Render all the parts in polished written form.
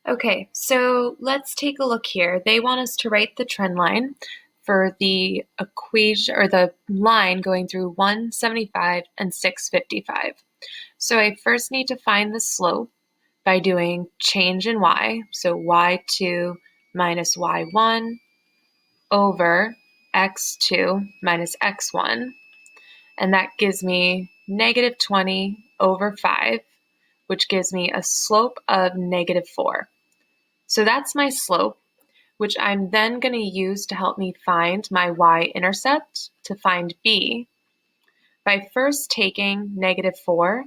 Okay, so let's take a look here. They want us to write the trend line for the equation or the line going through 175 and 655. So I first need to find the slope by doing change in y. So y2 minus y1 over x2 minus x1. And that gives me negative 20 over 5, which gives me a slope of negative 4. So that's my slope, which I'm then going to use to help me find my y-intercept to find b by first taking negative 4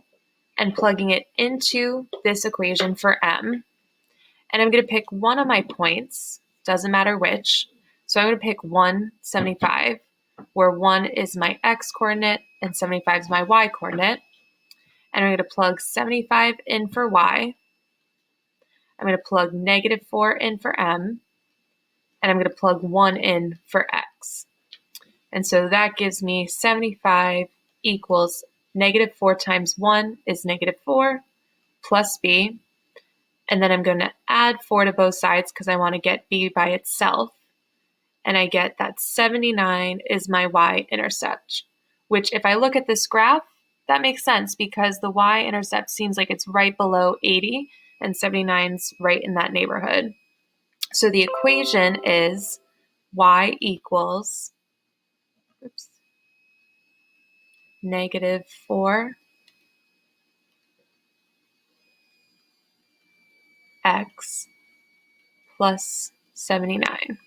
and plugging it into this equation for m. And I'm going to pick one of my points, doesn't matter which. So I'm going to pick 175, where 1 is my x-coordinate and 75 is my y-coordinate. And I'm going to plug 75 in for y. I'm going to plug negative 4 in for m. And I'm going to plug 1 in for x. And so that gives me 75 equals negative 4 times 1 is negative 4 plus b. And then I'm going to add 4 to both sides because I want to get b by itself. And I get that 79 is my y-intercept, which if I look at this graph, that makes sense because the y-intercept seems like it's right below 80 and 79's right in that neighborhood. So the equation is y equals negative 4 x plus 79.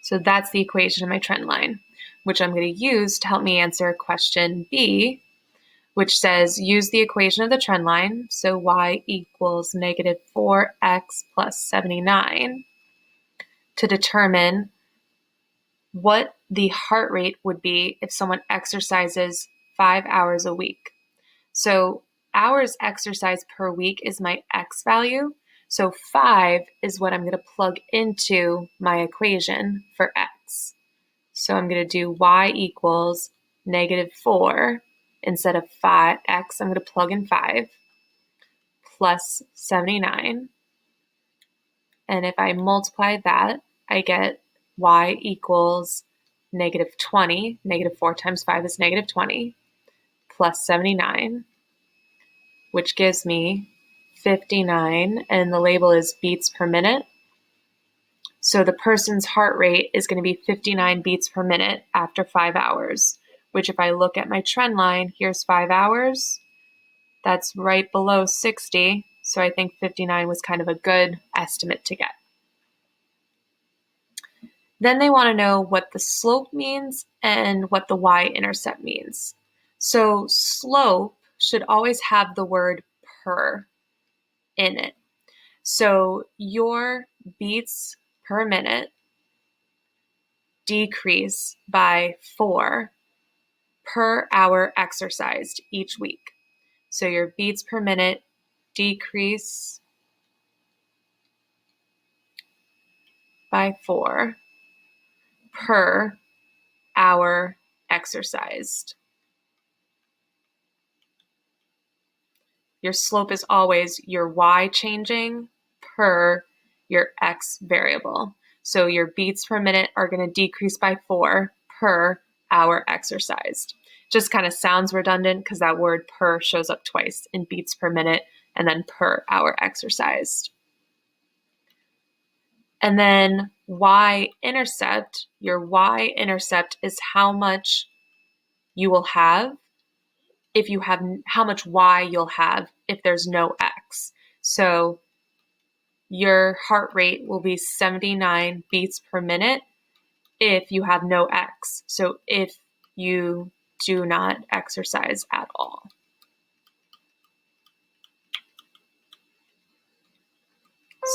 So that's the equation of my trend line, which I'm going to use to help me answer question B, which says use the equation of the trend line, so y equals negative 4x plus 79, to determine what the heart rate would be if someone exercises 5 hours a week. So hours exercise per week is my x value. So 5 is what I'm going to plug into my equation for x. So I'm going to do y equals negative 4 instead of 5x. I'm going to plug in 5 plus 79. And if I multiply that, I get y equals negative 20. Negative 4 times 5 is negative 20 plus 79, which gives me 59, and the label is beats per minute. So the person's heart rate is going to be 59 beats per minute after 5 hours, which if I look at my trend line, here's 5 hours. That's right below 60, so I think 59 was kind of a good estimate to get. Then they want to know what the slope means and what the y-intercept means. So slope should always have the word per in it. So your beats per minute decrease by 4 per hour exercised each week. So your beats per minute decrease by 4 per hour exercised. Your slope is always your y changing per your x variable. So your beats per minute are going to decrease by 4 per hour exercised. Just kind of sounds redundant because that word per shows up twice in beats per minute and then per hour exercised. And then y-intercept, your y-intercept is how much you will have if you have, how much y you'll have if there's no x. So your heart rate will be 79 beats per minute if you have no x. So if you do not exercise at all.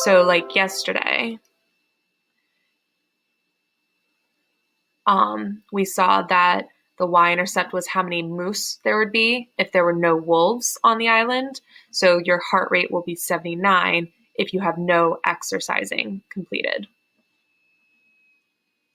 So like yesterday, we saw that the y-intercept was how many moose there would be if there were no wolves on the island. So your heart rate will be 79 if you have no exercising completed.